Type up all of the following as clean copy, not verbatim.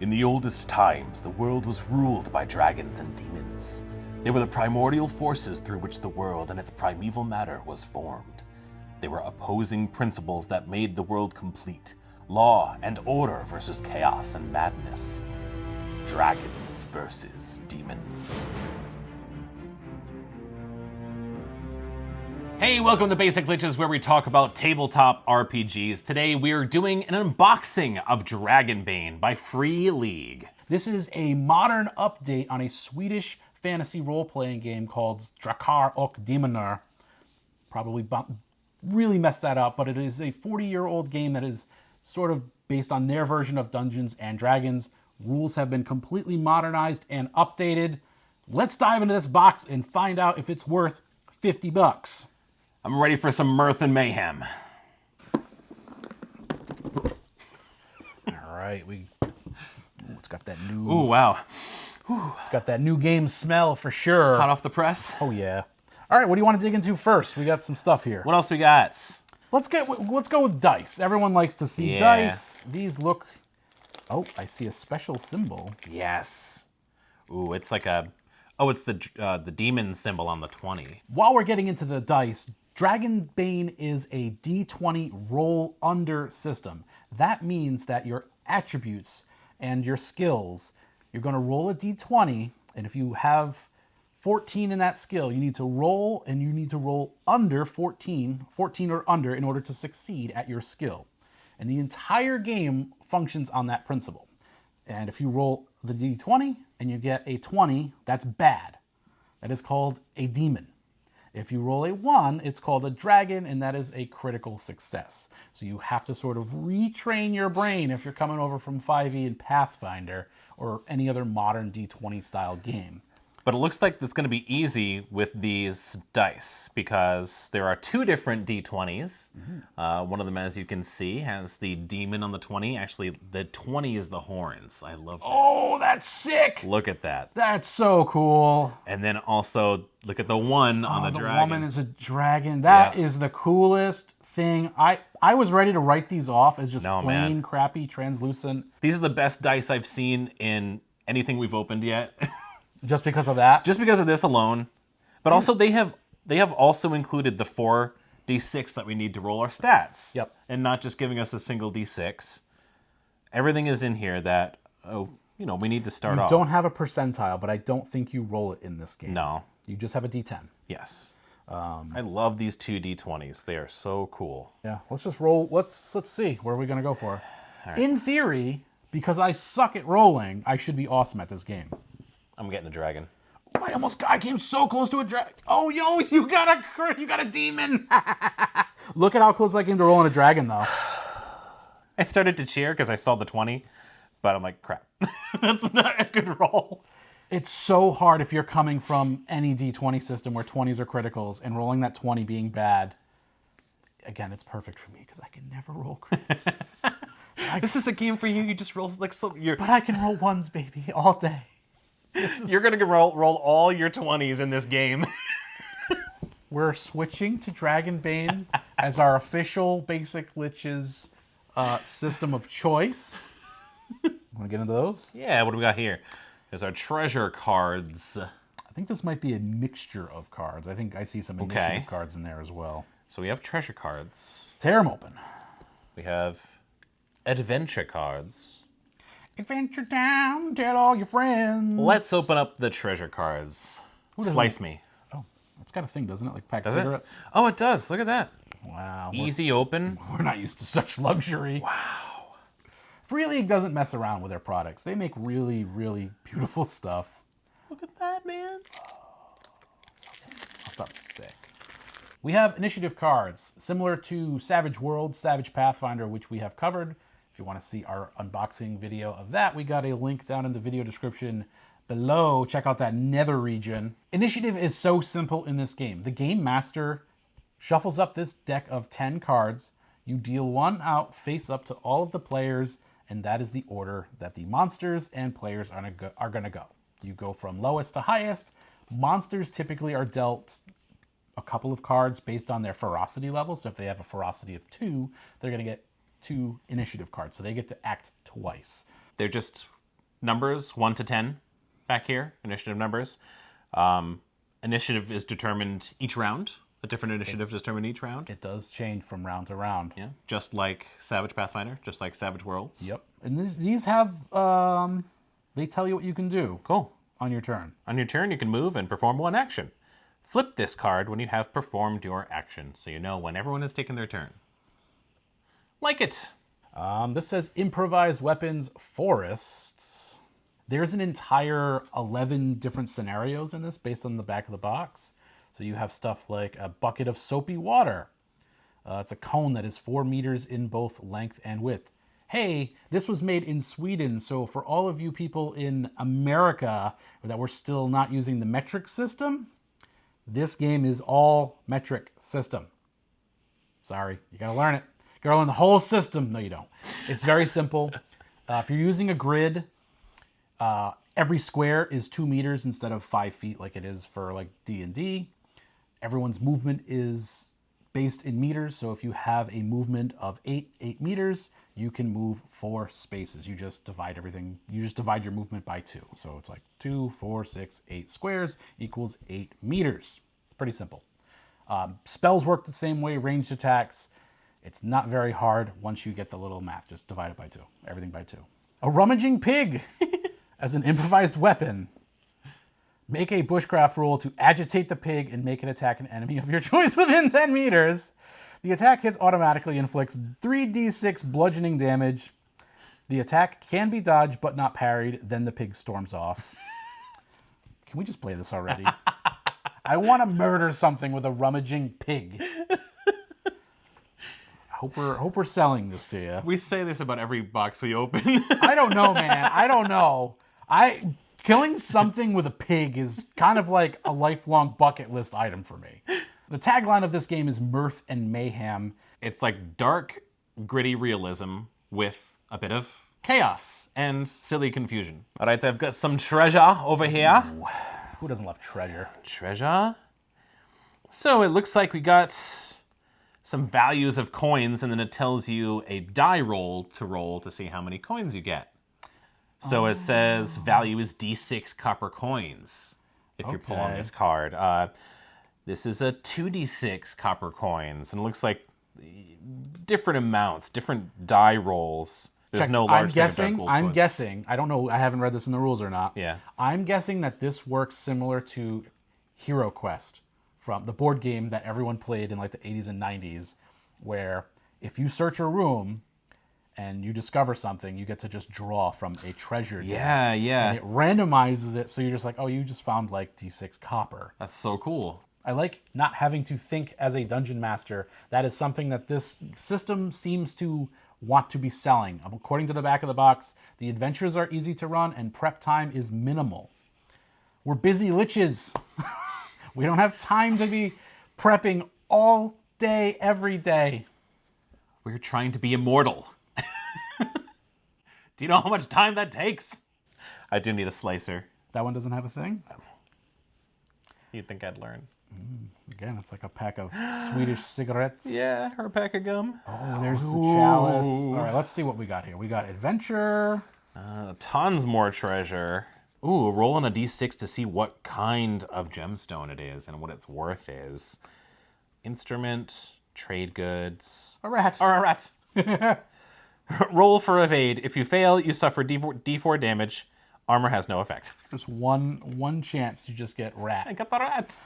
In the oldest times, the world was ruled by dragons and demons. They were the primordial forces through which the world and its primeval matter was formed. They were opposing principles that made the world complete. Law and order versus chaos and madness. Dragons versus demons. Hey, welcome to Basic Glitches, where we talk about tabletop RPGs. Today we're doing an unboxing of Dragonbane by Free League. This is a modern update on a Swedish fantasy role-playing game called Drakar och Demoner. Probably really messed that up, but it is a 40-year-old game that is sort of based on their version of Dungeons and Dragons. Rules have been completely modernized and updated. Let's dive into this box and find out if it's worth $50. I'm ready for some mirth and mayhem. All right, it's got that new. Ooh, wow. It's got that new game smell for sure. Hot off the press. Oh yeah. All right, what do you want to dig into first? We got some stuff here. What else we got? Let's go with dice. Everyone likes to see dice. These look. Oh, I see a special symbol. Yes. Ooh, it's like a. Oh, it's the demon symbol on the 20. While we're getting into the dice, Dragonbane is a D20 roll under system. That means that your attributes and your skills, you're going to roll a D20, and if you have 14 in that skill, you need to roll, and you need to roll under 14 or under, in order to succeed at your skill. And the entire game functions on that principle. And if you roll the D20 and you get a 20, that's bad. That is called a demon. If you roll a 1, it's called a dragon, and that is a critical success. So you have to sort of retrain your brain if you're coming over from 5e and Pathfinder or any other modern D20 style game. But it looks like it's going to be easy with these dice because there are two different D20s. Mm-hmm. One of them, as you can see, has the demon on the 20. Actually, the 20 is the horns. I love this. Oh, that's sick! Look at that. That's so cool. And then also, look at the 1 on the dragon. The woman is a dragon. That is the coolest thing. I was ready to write these off as just plain, crappy, translucent. These are the best dice I've seen in anything we've opened yet. Just because of that? Just because of this alone. But also they have also included the 4d6 that we need to roll our stats. Yep. And not just giving us a single d6. Everything is in here that, we need to start off. You don't have a percentile, but I don't think you roll it in this game. No. You just have a d10. Yes. I love these two d20s. They are so cool. Yeah, let's just roll. Let's see. What are we going to go for? Right. In theory, because I suck at rolling, I should be awesome at this game. I'm getting a dragon. Oh, I came so close to a dragon. Oh, yo, you got a demon. Look at how close I came to rolling a dragon, though. I started to cheer because I saw the 20, but I'm like, crap. That's not a good roll. It's so hard if you're coming from any D20 system where 20s are criticals and rolling that 20 being bad. Again, it's perfect for me because I can never roll crits. This is the game for you. You just roll like so. But I can roll ones, baby, all day. You're going to roll all your 20s in this game. We're switching to Dragonbane as our official Basic Glitches system of choice. Want to get into those? Yeah, what do we got here? There's our treasure cards. I think this might be a mixture of cards. I think I see some initiative cards in there as well. So we have treasure cards. Tear them open. We have adventure cards. Adventure down, tell all your friends. Let's open up the treasure cards. Slice me. Oh, it's got a thing, doesn't it? Like pack cigarettes? Oh, it does. Look at that. Wow. Easy open. We're not used to such luxury. Wow. Free League doesn't mess around with their products. They make really, really beautiful stuff. Look at that, man. That's sick. We have initiative cards, similar to Savage Worlds, Savage Pathfinder, which we have covered. If you want to see our unboxing video of that, we got a link down in the video description below. Check out that nether region. Initiative is so simple in this game. The game master shuffles up this deck of 10 cards. You deal 1 out face up to all of the players, and that is the order that the monsters and players are going to go. You go from lowest to highest. Monsters typically are dealt a couple of cards based on their ferocity level. So if they have a ferocity of 2, they're going to get 2 initiative cards. So they get to act twice. They're just numbers, 1 to 10, back here, initiative numbers. Initiative is determined each round. A different initiative is determined each round. It does change from round to round. Yeah, just like Savage Pathfinder, just like Savage Worlds. Yep. And these have, they tell you what you can do. Cool. On your turn. On your turn, you can move and perform one action. Flip this card when you have performed your action, so you know when everyone has taken their turn. Like it. This says improvised weapons forests. There's an entire 11 different scenarios in this based on the back of the box. So you have stuff like a bucket of soapy water. It's a cone that is 4 meters in both length and width. Hey, this was made in Sweden, so for all of you people in America that were still not using the metric system, this game is all metric system. Sorry, you gotta learn it. You gotta learn the whole system. No, you don't. It's very simple. If you're using a grid, every square is 2 meters instead of 5 feet like it is for like D&D. Everyone's movement is based in meters, so if you have a movement of 8 meters, you can move 4 spaces. You just divide everything. You just divide your movement by 2. So it's like 2, 4, 6, 8 squares equals 8 meters. It's pretty simple. Spells work the same way, ranged attacks. It's not very hard once you get the little math. Just divide it by 2. Everything by 2. A rummaging pig as an improvised weapon. Make a bushcraft roll to agitate the pig and make it attack an enemy of your choice within 10 meters. The attack hits automatically, inflicts 3d6 bludgeoning damage. The attack can be dodged but not parried. Then the pig storms off. Can we just play this already? I want to murder something with a rummaging pig. Hope we're selling this to you. We say this about every box we open. I don't know, man. I don't know. Killing something with a pig is kind of like a lifelong bucket list item for me. The tagline of this game is mirth and mayhem. It's like dark, gritty realism with a bit of chaos and silly confusion. All right, I've got some treasure over here. Ooh, who doesn't love treasure? Treasure? So it looks like we got some values of coins, and then it tells you a die roll to see how many coins you get. So it says value is D6 copper coins if you're pulling this card. This is a 2d6 copper coins, and it looks like different amounts, different die rolls. There's no large thing of dark gold. I'm guessing. I don't know. I haven't read this in the rules or not. Yeah. I'm guessing that this works similar to Hero Quest from the board game that everyone played in like the 80s and 90s, where if you search a room and you discover something, you get to just draw from a treasure deck. Yeah, yeah. And it randomizes it, so you're just like, oh, you just found like D6 copper. That's so cool. I like not having to think as a dungeon master. That is something that this system seems to want to be selling. According to the back of the box, the adventures are easy to run and prep time is minimal. We're busy liches. We don't have time to be prepping all day, every day. We're trying to be immortal. Do you know how much time that takes? I do need a slicer. That one doesn't have a thing? You'd think I'd learn. Again, it's like a pack of Swedish cigarettes. Yeah, or a pack of gum. Oh, there's the chalice. All right, let's see what we got here. We got adventure. Tons more treasure. Ooh, roll on a d6 to see what kind of gemstone it is and what its worth is. Instrument, trade goods. A rat. Or a rat. Roll for evade. If you fail, you suffer D4 damage. Armor has no effect. Just one chance to just get rat. I got the rat.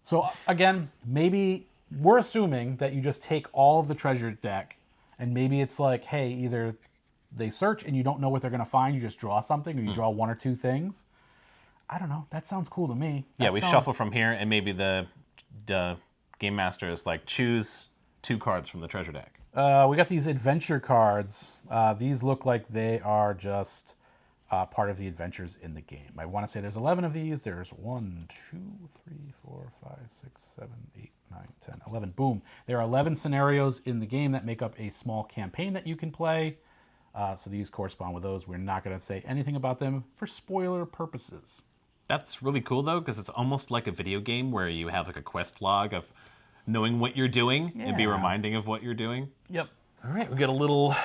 So again, maybe we're assuming that you just take all of the treasure deck, and maybe it's like, hey, either they search and you don't know what they're going to find, you just draw something, or you draw 1 or 2 things. I don't know. That sounds cool to me. Yeah, we shuffle from here, and maybe the game master is like, choose 2 cards from the treasure deck. We got these adventure cards. These look like they are just part of the adventures in the game. I want to say there's 11 of these. There's 1, 2, 3, 4, 5, 6, 7, 8, 9, 10, 11. Boom. There are 11 scenarios in the game that make up a small campaign that you can play. So these correspond with those. We're not going to say anything about them for spoiler purposes. That's really cool, though, because it's almost like a video game where you have like a quest log of knowing what you're doing and be reminding of what you're doing. Yep. All right, we got a little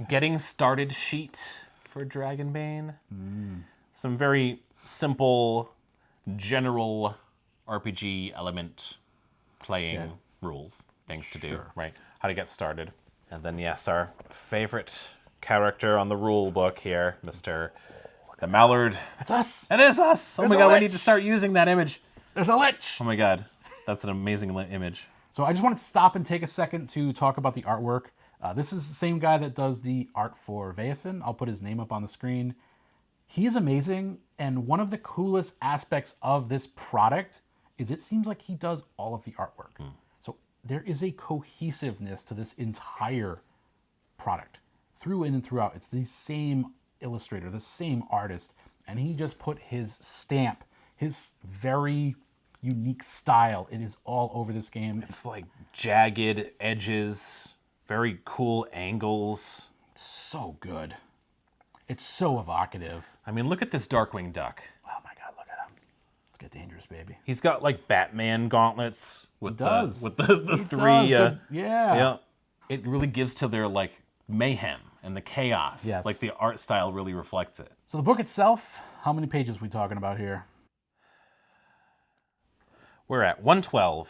getting started sheet for Dragonbane. Some very simple, general RPG element playing rules, things to do, right? How to get started. And then, yes, our favorite character on the rule book here, Mr. the Mallard. It's us. It is us. Oh my god, we need to start using that image. There's a lich. Oh my god, that's an amazing image. So I just wanted to stop and take a second to talk about the artwork. This is the same guy that does the art for Vaesen. I'll put his name up on the screen. He is amazing, and one of the coolest aspects of this product is it seems like he does all of the artwork. So there is a cohesiveness to this entire product. Through in and throughout, it's the same illustrator, the same artist, and he just put his stamp, his very unique style. It is all over this game. It's like jagged edges, very cool angles. So good. It's so evocative. I mean, look at this Darkwing Duck. Oh my god, look at him. Let's get dangerous, baby. He's got like Batman gauntlets with the three. Does, yeah. It really gives to their like mayhem and the chaos. Yes. Like the art style really reflects it. So the book itself, how many pages are we talking about here? We're at 112.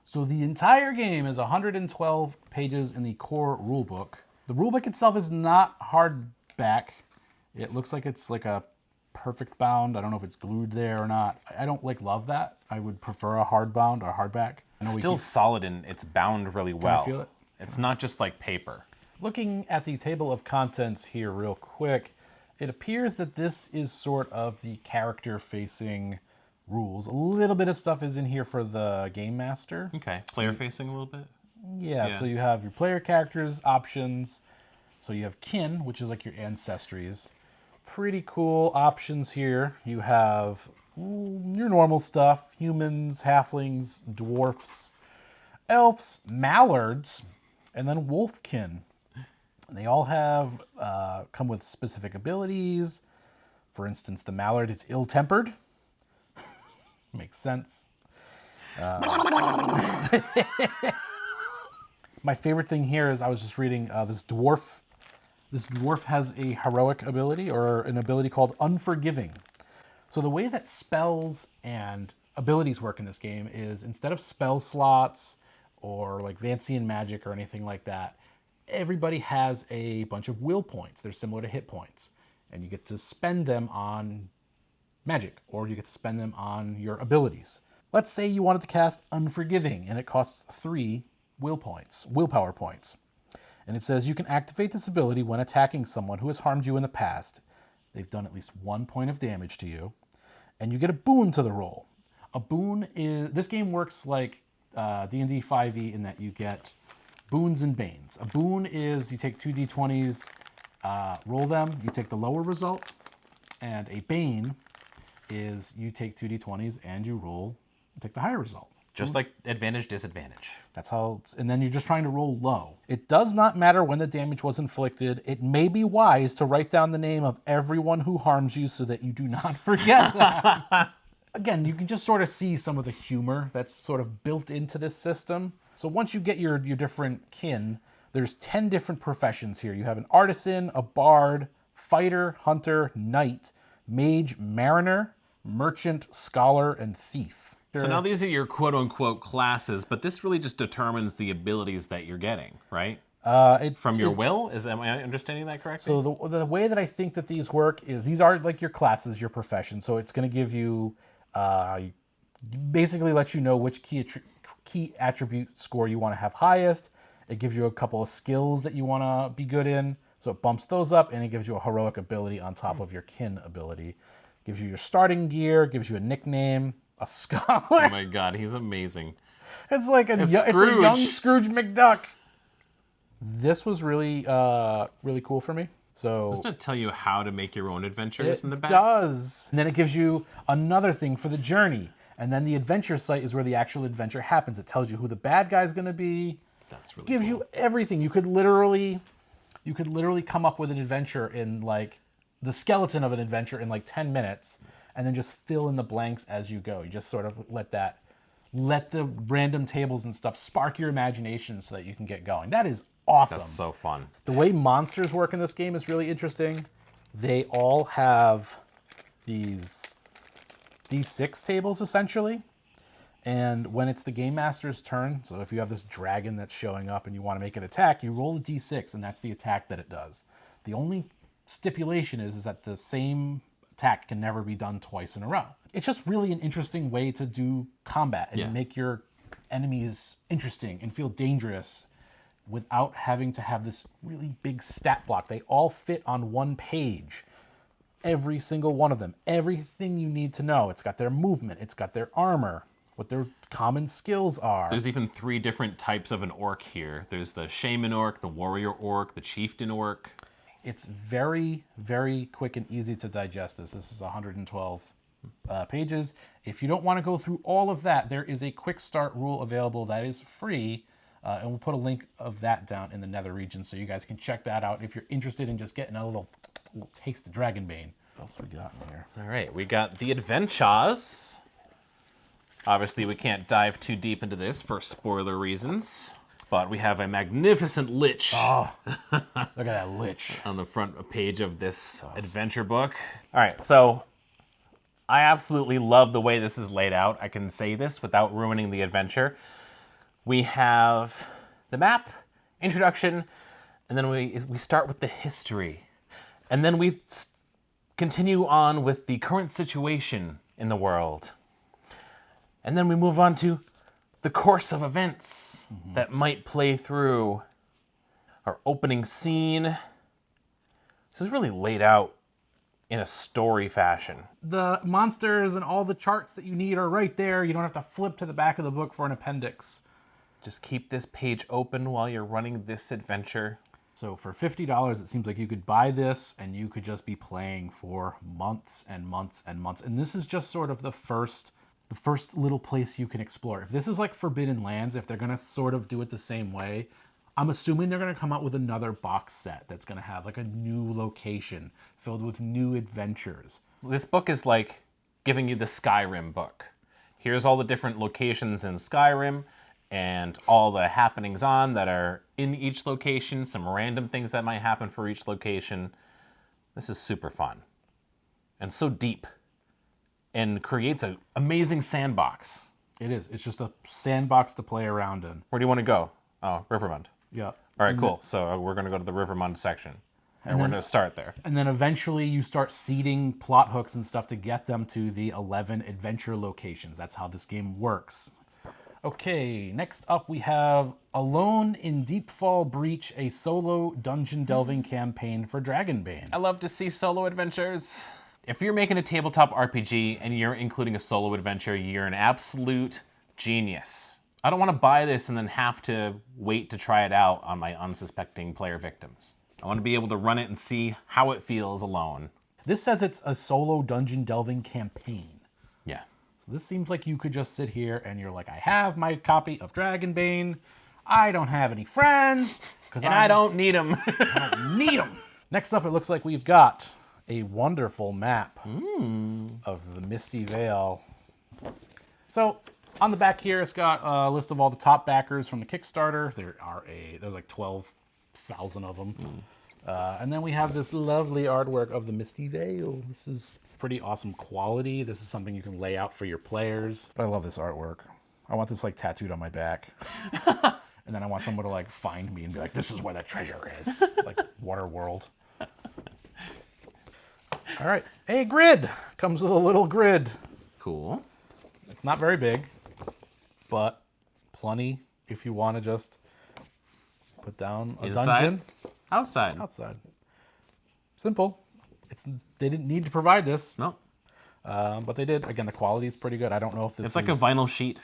So the entire game is 112 pages in the core rulebook. The rulebook itself is not hardback. It looks like it's like a perfect bound. I don't know if it's glued there or not. I don't love that. I would prefer a hardbound or hardback. It's still solid and it's bound really well. Can you feel it? It's not just like paper. Looking at the table of contents here real quick, it appears that this is sort of the character-facing rules. A little bit of stuff is in here for the game master. Okay, player-facing a little bit? Yeah, so you have your player characters, options. So you have kin, which is like your ancestries. Pretty cool options here. You have your normal stuff, humans, halflings, dwarfs, elves, mallards, and then wolfkin. They all have come with specific abilities. For instance, the mallard is ill-tempered. Makes sense. My favorite thing here is I was just reading this dwarf. This dwarf has a heroic ability, or an ability called Unforgiving. So the way that spells and abilities work in this game is instead of spell slots or like Vancian magic or anything like that, everybody has a bunch of will points. They're similar to hit points. And you get to spend them on magic, or you get to spend them on your abilities. Let's say you wanted to cast Unforgiving, and it costs 3 willpower points. And it says you can activate this ability when attacking someone who has harmed you in the past. They've done at least 1 point of damage to you. And you get a boon to the roll. A boon is... This game works like D&D 5e in that you get boons and banes. A boon is you take 2 d20s, roll them, you take the lower result. And a bane is you take 2 d20s and you roll and take the higher result. Just like advantage, disadvantage. That's how, and then you're just trying to roll low. It does not matter when the damage was inflicted. It may be wise to write down the name of everyone who harms you so that you do not forget that. Again, you can just sort of see some of the humor that's sort of built into this system. So once you get your different kin, there's 10 different professions here. You have an artisan, a bard, fighter, hunter, knight, mage, mariner, merchant, scholar, and thief. So now these are your quote-unquote classes, but this really just determines the abilities that you're getting, right? From your will? Am I understanding that correctly? So the way that I think that these work is these are like your classes, your profession. So it's going to give you, basically let you know which key attribute score you want to have highest. It gives you a couple of skills that you want to be good in. So it bumps those up, and it gives you a heroic ability on top of your kin ability. Gives you your starting gear, gives you a nickname, a scholar. Oh my god, he's amazing. It's like it's a young Scrooge McDuck. This was really really cool for me. So doesn't it tell you how to make your own adventures in the back? It does. And then it gives you another thing for the journey. And then the adventure site is where the actual adventure happens. It tells you who the bad guy's going to be. That's really gives cool. you everything. You could literally come up with an adventure in like the skeleton of an adventure in like 10 minutes. And then just fill in the blanks as you go. You just sort of let the random tables and stuff spark your imagination so that you can get going. That is awesome. That's so fun. The way monsters work in this game is really interesting. They all have these D6 tables, essentially. And when it's the Game Master's turn, so if you have this dragon that's showing up and you want to make an attack, you roll a D6, and that's the attack that it does. The only stipulation is that the same attack can never be done twice in a row. It's just really an interesting way to do combat and make your enemies interesting and feel dangerous without having to have this really big stat block. They all fit on one page. Every single one of them. Everything you need to know. It's got their movement. It's got their armor. What their common skills are. There's even 3 different types of an orc here. There's the shaman orc, the warrior orc, the chieftain orc. It's very, very quick and easy to digest this. This is 112 pages. If you don't want to go through all of that, there is a quick start rule available that is free. And we'll put a link of that down in the nether region so you guys can check that out if you're interested in just getting a little taste of Dragonbane. What else we got in here? All right, we got the adventures. Obviously, we can't dive too deep into this for spoiler reasons, but we have a magnificent lich. Oh, look at that lich. On the front page of this adventure book. All right, so I absolutely love the way this is laid out. I can say this without ruining the adventure. We have the map, introduction, and then we start with the history. And then we continue on with the current situation in the world. And then we move on to the course of events that might play through our opening scene. This is really laid out in a story fashion. The monsters and all the charts that you need are right there. You don't have to flip to the back of the book for an appendix. Just keep this page open while you're running this adventure. So for $50, it seems like you could buy this and you could just be playing for months and months and months. And this is just sort of the first little place you can explore. If this is like Forbidden Lands, if they're going to sort of do it the same way, I'm assuming they're going to come out with another box set that's going to have like a new location filled with new adventures. This book is like giving you the Skyrim book. Here's all the different locations in Skyrim and all the happenings on that are in each location, some random things that might happen for each location. This is super fun and so deep and creates an amazing sandbox. It is. It's just a sandbox to play around in. Where do you want to go? Oh, Rivermund. Yeah. All right, cool. So we're going to go to the Rivermund section, and we're going to start there. And then eventually you start seeding plot hooks and stuff to get them to the 11 adventure locations. That's how this game works. Okay, next up we have Alone in Deepfall Breach, a solo dungeon delving campaign for Dragonbane. I love to see solo adventures. If you're making a tabletop RPG and you're including a solo adventure, you're an absolute genius. I don't want to buy this and then have to wait to try it out on my unsuspecting player victims. I want to be able to run it and see how it feels alone. This says it's a solo dungeon delving campaign. Yeah. So this seems like you could just sit here and you're like, I have my copy of Dragonbane. I don't have any friends. And I don't need them. I don't need them. Next up, it looks like we've got a wonderful map of the Misty Vale. So on the back here, it's got a list of all the top backers from the Kickstarter. There's like 12,000 of them. And then we have this lovely artwork of the Misty Vale. This is pretty awesome quality. This is something you can lay out for your players. But I love this artwork. I want this like tattooed on my back. And then I want someone to like find me and be like, this is where the treasure is. Like Waterworld. All right. Hey, grid. Comes with a little grid. Cool. It's not very big, but plenty if you want to just put down a dungeon. Outside. Outside. Simple. They didn't need to provide this. No. But they did. Again, the quality is pretty good. I don't know if this It's like a vinyl sheet.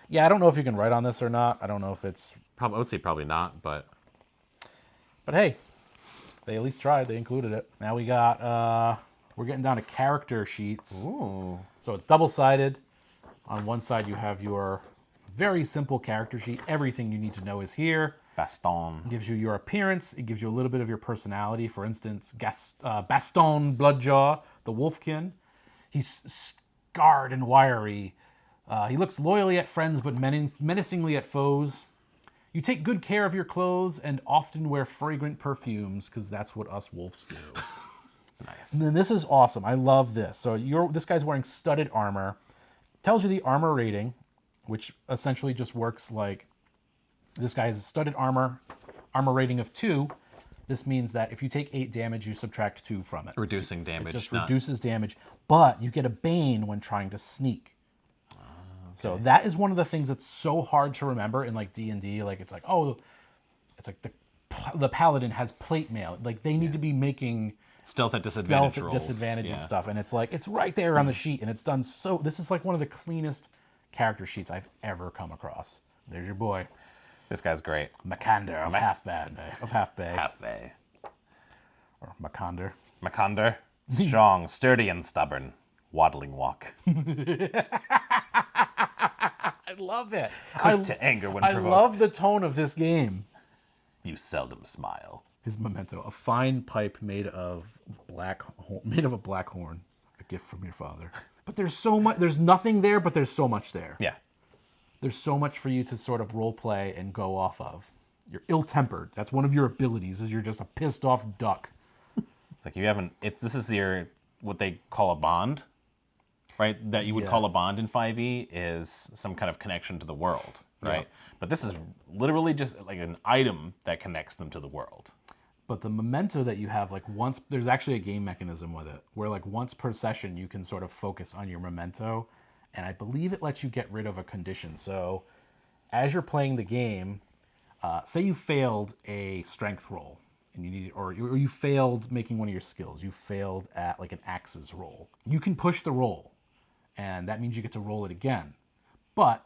Yeah, I don't know if you can write on this or not. I don't know if it's... I would say probably not, but... But hey, they at least tried. They included it. Now we got... we're getting down to character sheets. Ooh. So it's double-sided. On one side, you have your very simple character sheet. Everything you need to know is here. Baston. It gives you your appearance. It gives you a little bit of your personality. For instance, Baston Bloodjaw, the Wolfkin. He's scarred and wiry. He looks loyally at friends, but menacingly at foes. You take good care of your clothes and often wear fragrant perfumes, because that's what us wolves do. Nice. And then this is awesome. I love this. So this guy's wearing studded armor. Tells you the armor rating, which essentially just works like this guy has studded armor rating of 2. This means that if you take 8 damage, you subtract 2 from it. Reducing damage. It just reduces damage, but you get a Bane when trying to sneak. Okay. So that is one of the things that's so hard to remember in like D&D. Like it's like, oh, it's like the Paladin has plate mail. Like they need to be making stealth at disadvantage and stuff. And it's like, it's right there on the sheet. And it's done so, this is like one of the cleanest character sheets I've ever come across. There's your boy. This guy's great. Makander of Half Bay. Half Bay. Or Makander. Makander. Strong, sturdy, and stubborn. Waddling walk. I love it. Quick to anger when provoked. I love the tone of this game. You seldom smile. His memento: a fine pipe made of a black horn, a gift from your father. But there's so much. There's nothing there, but there's so much there. Yeah. There's so much for you to sort of role play and go off of. You're ill-tempered. That's one of your abilities. Is you're just a pissed off duck. It's like you haven't. This is your what they call a bond, right? That you would call a bond in 5e is some kind of connection to the world, right? Yeah. But this is literally just like an item that connects them to the world. But the memento that you have, like once, there's actually a game mechanism with it, where like once per session you can sort of focus on your memento, and I believe it lets you get rid of a condition. So as you're playing the game, say you failed a strength roll, and you need, or you failed making one of your skills, you failed at like an axes roll. You can push the roll, and that means you get to roll it again. But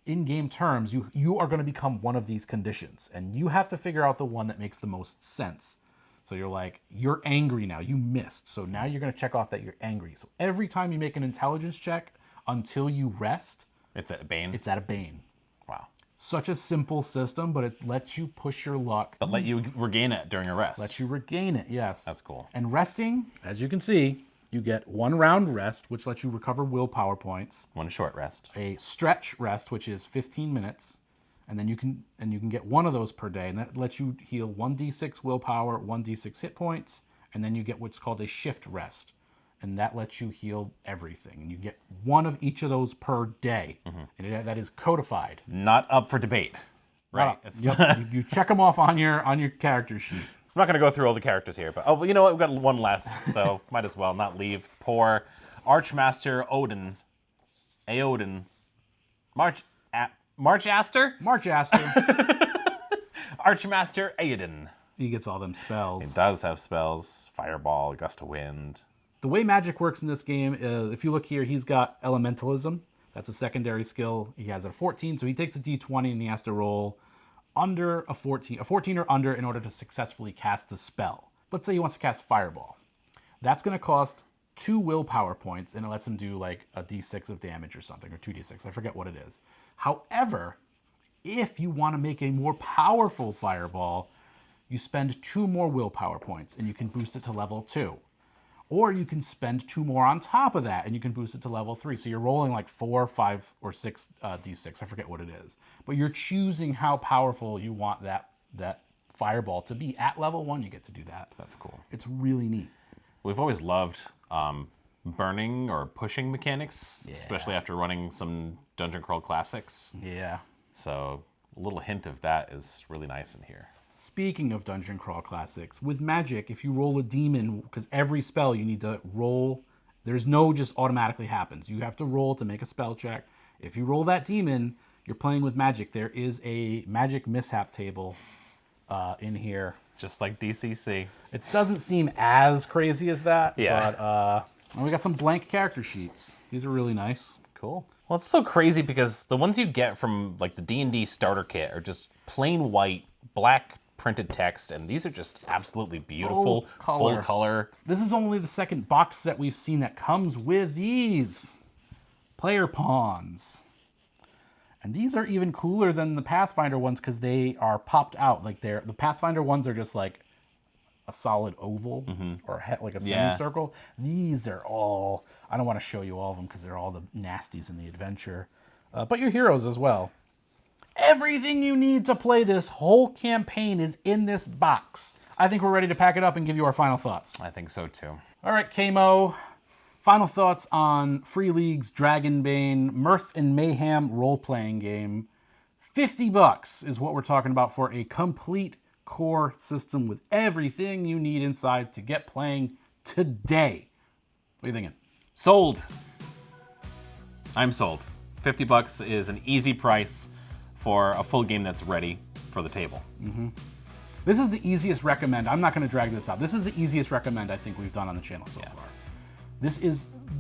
in game terms, you are going to become one of these conditions, and you have to figure out the one that makes the most sense. So you're like, you're angry now, you missed. So now you're going to check off that you're angry. So every time you make an intelligence check until you rest, it's at a Bane. It's at a Bane. Wow. Such a simple system, but it lets you push your luck. But let you regain it during a rest. Lets you regain it, yes. That's cool. And resting, as you can see, you get 1 round rest, which lets you recover willpower points. 1 short rest. A stretch rest, which is 15 minutes, and then you can get 1 of those per day, and that lets you heal 1d6 willpower, 1d6 hit points, and then you get what's called a shift rest, and that lets you heal everything. And you get 1 of each of those per day, and that is codified. Not up for debate, right? Yep. you check them off on your character sheet. I'm not going to go through all the characters here, but you know what? We've got 1 left, so might as well not leave poor Archmaster Odin, Aodin, Marchaster? Archmaster Aodin. He gets all them spells. He does have spells. Fireball, Gust of Wind. The way magic works in this game is, if you look here, he's got Elementalism. That's a secondary skill. He has a 14, so he takes a d20 and he has to roll under a 14 or under in order to successfully cast the spell. Let's say he wants to cast Fireball. That's going to cost 2 willpower points, and it lets him do like a d6 of damage or something, or 2d6. I forget what it is. However, if you want to make a more powerful Fireball, you spend 2 more willpower points, and you can boost it to level 2. Or you can spend 2 more on top of that, and you can boost it to level 3. So you're rolling like 4, 5, or 6 d6. I forget what it is. But you're choosing how powerful you want that Fireball to be. At level 1, you get to do that. That's cool. It's really neat. We've always loved burning or pushing mechanics, especially after running some Dungeon Crawl Classics. Yeah. So a little hint of that is really nice in here. Speaking of Dungeon Crawl Classics, with magic, if you roll a demon, because every spell you need to roll, there's no just automatically happens. You have to roll to make a spell check. If you roll that demon, you're playing with magic. There is a magic mishap table in here. Just like DCC. It doesn't seem as crazy as that, yeah. But we got some blank character sheets. These are really nice. Cool. Well, it's so crazy because the ones you get from like the D&D starter kit are just plain white, black printed text, and these are just absolutely beautiful, full color. This is only the second box set we've seen that comes with these player pawns. And these are even cooler than the Pathfinder ones because they are popped out. Like the Pathfinder ones are just like a solid oval or like a semicircle. These are all, I don't want to show you all of them because they're all the nasties in the adventure. But your heroes as well. Everything you need to play this whole campaign is in this box. I think we're ready to pack it up and give you our final thoughts. I think so too. All right, Kamo. Final thoughts on Free League's Dragonbane Mirth and Mayhem role-playing game. $50 is what we're talking about for a complete core system with everything you need inside to get playing today. What are you thinking? Sold. I'm sold. $50 is an easy price for a full game that's ready for the table. This is the easiest recommend. I'm not going to drag this out. This is the easiest recommend I think we've done on the channel so far.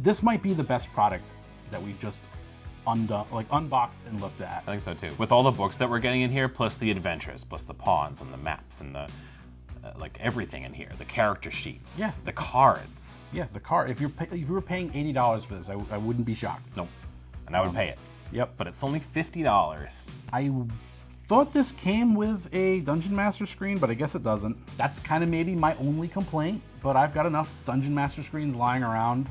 This might be the best product that we've just unboxed and looked at. I think so too. With all the books that we're getting in here, plus the adventures, plus the pawns and the maps and the like everything in here, the character sheets, the cards. Yeah, the card. If you were paying $80 for this, I wouldn't be shocked. Nope, and I would pay it. Yep. But it's only $50. I thought this came with a Dungeon Master screen, but I guess it doesn't. That's kind of maybe my only complaint, but I've got enough Dungeon Master screens lying around.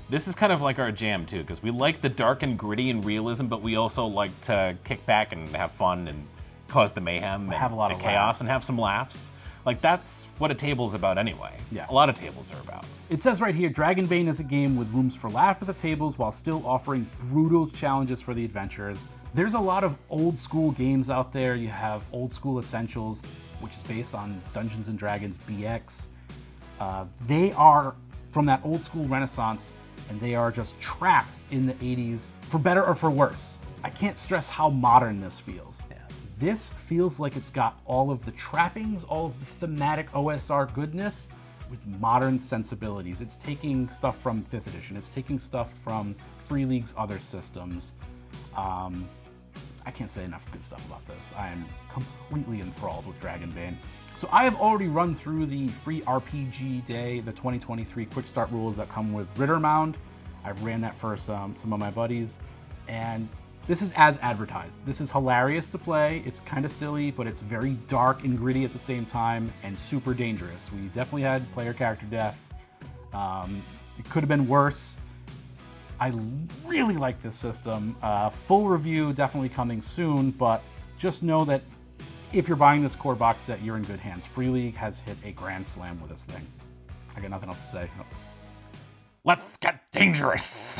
This is kind of like our jam too, because we like the dark and gritty and realism, but we also like to kick back and have fun and cause the mayhem and have a lot the of chaos laughs. and have some laughs. Like that's what a table's about anyway. Yeah. A lot of tables are about. It says right here, Dragonbane is a game with rooms for laugh at the tables while still offering brutal challenges for the adventurers. There's a lot of old school games out there. You have Old School Essentials, which is based on Dungeons & Dragons BX. They are from that old school renaissance, and they are just trapped in the 80s, for better or for worse. I can't stress how modern this feels. Yeah. This feels like it's got all of the trappings, all of the thematic OSR goodness with modern sensibilities. It's taking stuff from 5th edition. It's taking stuff from Free League's other systems. I can't say enough good stuff about this. I am completely enthralled with Dragonbane. So I have already run through the free RPG day, the 2023 quick start rules that come with Rittermound. I've ran that for some of my buddies, and this is as advertised. This is hilarious to play. It's kind of silly, but it's very dark and gritty at the same time, and super dangerous. We definitely had player character death. It could have been worse. I really like this system. Full review definitely coming soon, but just know that if you're buying this core box set, you're in good hands. Free League has hit a grand slam with this thing. I got nothing else to say. Let's get dangerous.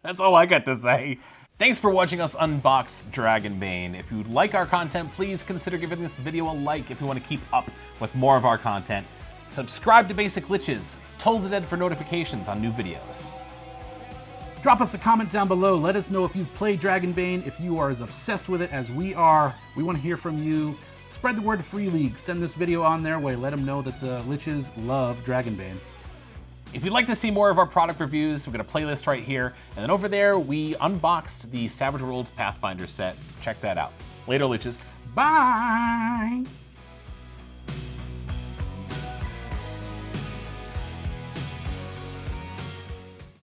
That's all I got to say. Thanks for watching us unbox Dragonbane. If you'd like our content, please consider giving this video a like if you want to keep up with more of our content. Subscribe to Basic Glitches. Toll the Dead for notifications on new videos. Drop us a comment down below. Let us know if you've played Dragonbane, if you are as obsessed with it as we are. We want to hear from you. Spread the word to Free League. Send this video on their way. Let them know that the Liches love Dragonbane. If you'd like to see more of our product reviews, we've got a playlist right here. And then over there, we unboxed the Savage Worlds Pathfinder set. Check that out. Later, Liches. Bye!